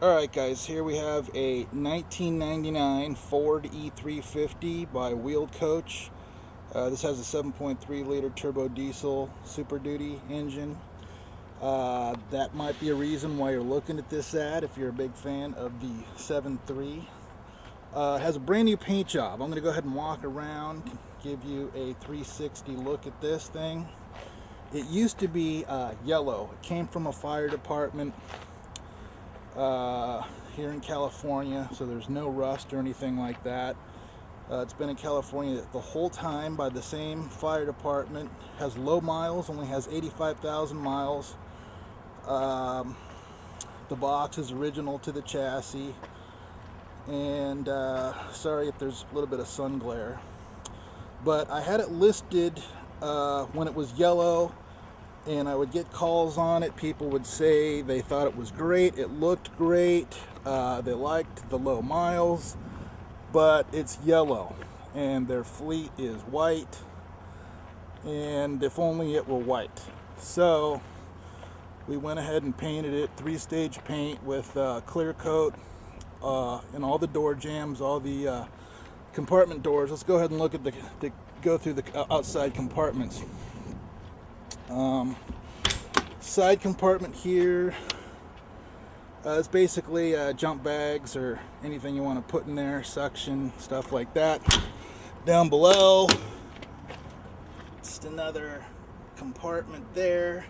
Alright guys, here we have a 1999 Ford E-350 by Wheeled Coach. This has a 7.3 liter turbo diesel Super Duty engine. That might be a reason why you're looking at this ad if you're a big fan of the 7.3. It has a brand new paint job. I'm going to go ahead and walk around, give you a 360 look at this thing. It used to be yellow. It came from a fire department here in California, so there's no rust or anything like that. It's been in California the whole time by the same fire department. Has low miles, only has 85,000 miles. The box is original to the chassis, and sorry if there's a little bit of sun glare, but I had it listed when it was yellow, and I would get calls on it. People would say they thought it was great, it looked great, they liked the low miles, but it's yellow and their fleet is white, and if only it were white. So we went ahead and painted it 3-stage paint with clear coat in all the door jambs, all the compartment doors. Let's go ahead and look at go through the outside compartments. Side compartment here is basically jump bags or anything you want to put in there, suction, stuff like that. Down below, just another compartment there.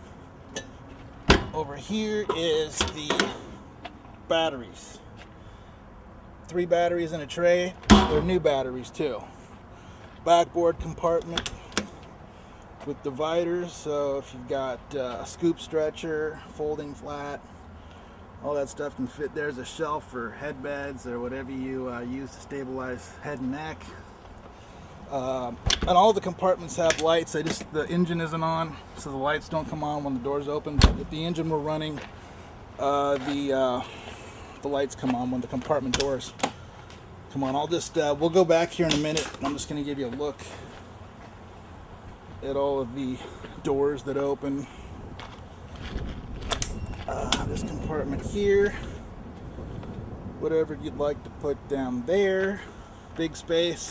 Over here is the batteries. 3 batteries in a tray. They're new batteries too. Backboard compartment with dividers, so if you've got a scoop stretcher, folding flat, all that stuff can fit. There's a shelf for headbeds or whatever you use to stabilize head and neck. And all the compartments have lights. The engine isn't on, so the lights don't come on when the doors open. But if the engine were running, the lights come on when the compartment doors come on. We'll go back here in a minute. I'm just going to give you a look at all of the doors that open. This compartment here, whatever you'd like to put down there, big space.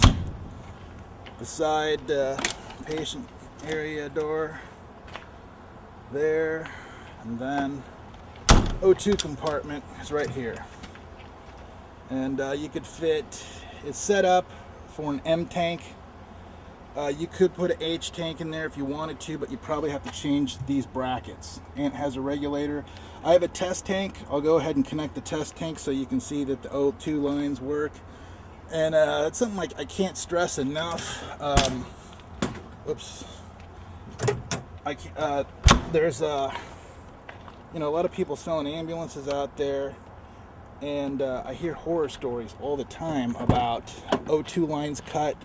The side patient area door there, and then O2 compartment is right here, and you could fit, it's set up for an M tank. You could put an H tank in there if you wanted to, but you probably have to change these brackets. And it has a regulator. I have a test tank. I'll go ahead and connect the test tank so you can see that the O2 lines work. And it's something like I can't stress enough. There's a lot of people selling ambulances out there, and I hear horror stories all the time about O2 lines cut.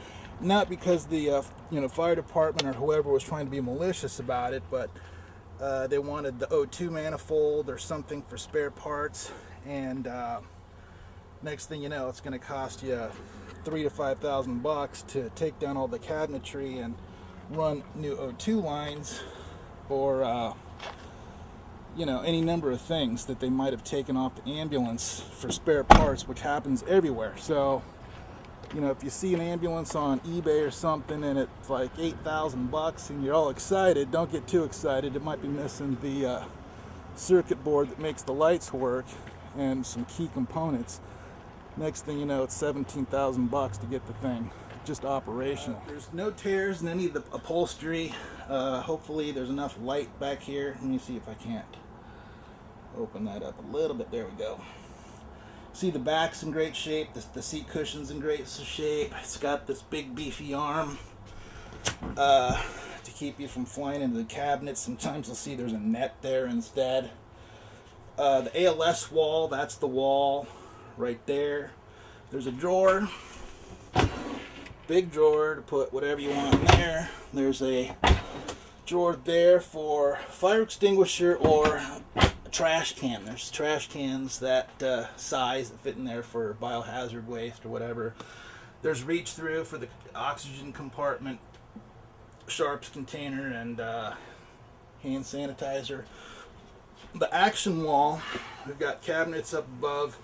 Not because the fire department or whoever was trying to be malicious about it, but they wanted the O2 manifold or something for spare parts, and next thing you know, it's going to cost you $3,000 to $5,000 to take down all the cabinetry and run new O2 lines, or any number of things that they might have taken off the ambulance for spare parts, which happens everywhere. So if you see an ambulance on eBay or something and it's like $8,000 and you're all excited, don't get too excited. It might be missing the circuit board that makes the lights work and some key components. Next thing you know, it's $17,000 to get the thing just operational. There's no tears in any of the upholstery. Hopefully there's enough light back here. Let me see if I can't open that up a little bit. There we go. See, the back's in great shape, the seat cushion's in great shape. It's got this big beefy arm to keep you from flying into the cabinet. Sometimes you'll see there's a net there instead. The ALS wall, that's the wall right there. There's a drawer, big drawer to put whatever you want in there. There's a drawer there for fire extinguisher or trash can. There's trash cans that size that fit in there for biohazard waste or whatever. There's reach through for the oxygen compartment, sharps container, and hand sanitizer. the action wall, we've got cabinets up above.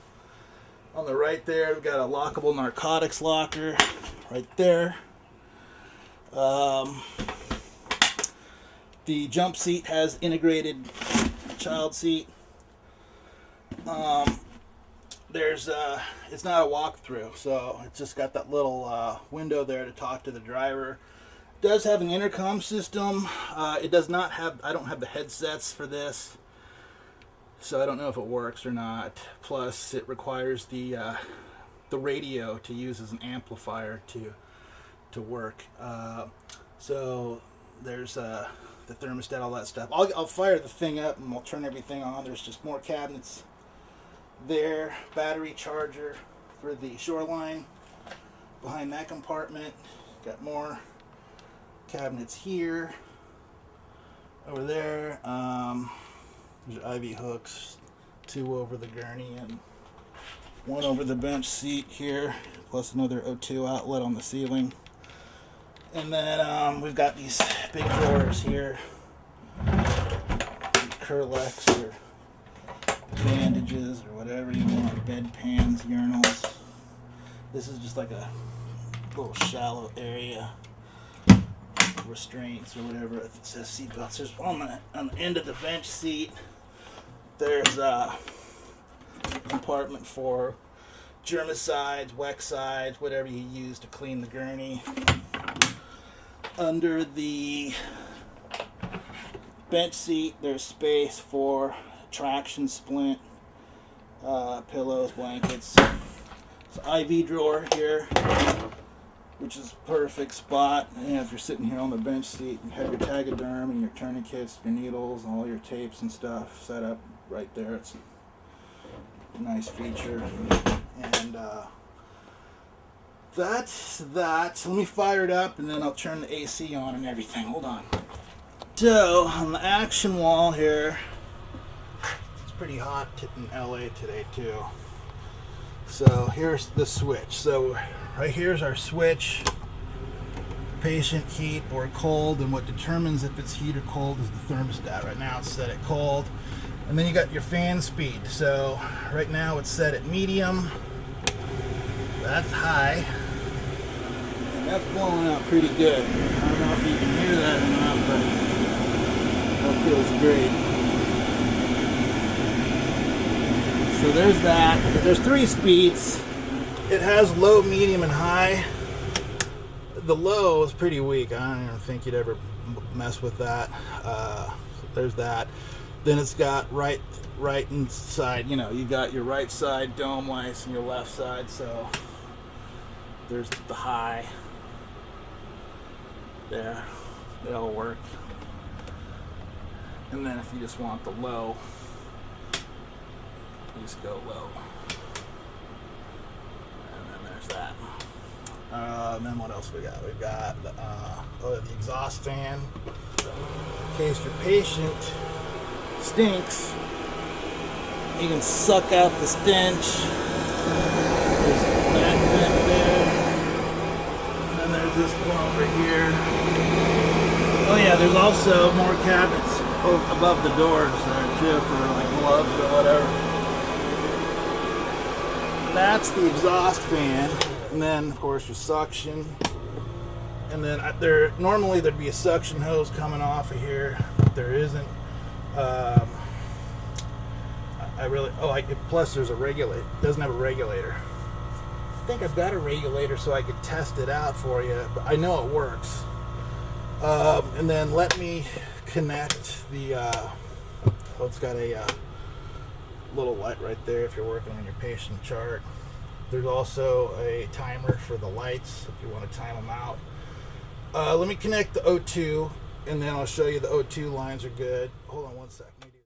On the right there, we've got a lockable narcotics locker right there. The jump seat has integrated child seat. It's not a walkthrough, so it's just got that little window there to talk to the driver. It does have an intercom system. It does not have, I don't have the headsets for this, so I don't know if it works or not. Plus, it requires the radio to use as an amplifier to work. So there's the thermostat, all that stuff. I'll fire the thing up and we'll turn everything on. There's just more cabinets there. Battery charger for the Shoreline behind that compartment. Got more cabinets here. Over there, there's IV hooks, 2 over the gurney and 1 over the bench seat here, plus another O2 outlet on the ceiling. And then we've got these big drawers here, Curlex or bandages or whatever you want, bedpans, urinals. This is just like a little shallow area, restraints or whatever. It says seatbelts. There's on the end of the bench seat, there's a compartment for germicides, Wexcides, whatever you use to clean the gurney. Under the bench seat, there's space for traction splint, pillows, blankets. It's an IV drawer here, which is a perfect spot. And if you're sitting here on the bench seat, you have your Tagaderm and your tourniquets, your needles, and all your tapes and stuff set up right there. It's a nice feature. And that's that. So let me fire it up and then I'll turn the AC on and everything. Hold on. So on the action wall here, it's pretty hot in LA today too. So here's the switch. So right here's our switch. Patient heat or cold, and what determines if it's heat or cold is the thermostat. Right now it's set at cold. And then you got your fan speed. So right now it's set at medium. That's high. And that's blowing out pretty good. I don't know if you can hear that or not, but that feels great. So there's that. There's 3 speeds. It has low, medium, and high. The low is pretty weak. I don't even think you'd ever mess with that. So there's that. Then it's got right inside, you know, you got your right side dome lights and your left side, so there's the high there. They all work. And then if you just want the low, you just go low. And then there's that. And then what else we got? We've got the exhaust fan. In case your patient stinks, you can suck out the stench. There's that vent there. And then there's this one over here. Oh yeah, there's also more cabinets above the doors there too for like gloves or whatever. And that's the exhaust fan. And then of course your suction. And then normally there'd be a suction hose coming off of here, but there isn't. Plus there's a regulator. It doesn't have a regulator. I think I've got a regulator so I could test it out for you, but I know it works. And then let me connect the, it's got a little light right there if you're working on your patient chart. There's also a timer for the lights if you want to time them out. Let me connect the O2 and then I'll show you the O2 lines are good. Hold on one second.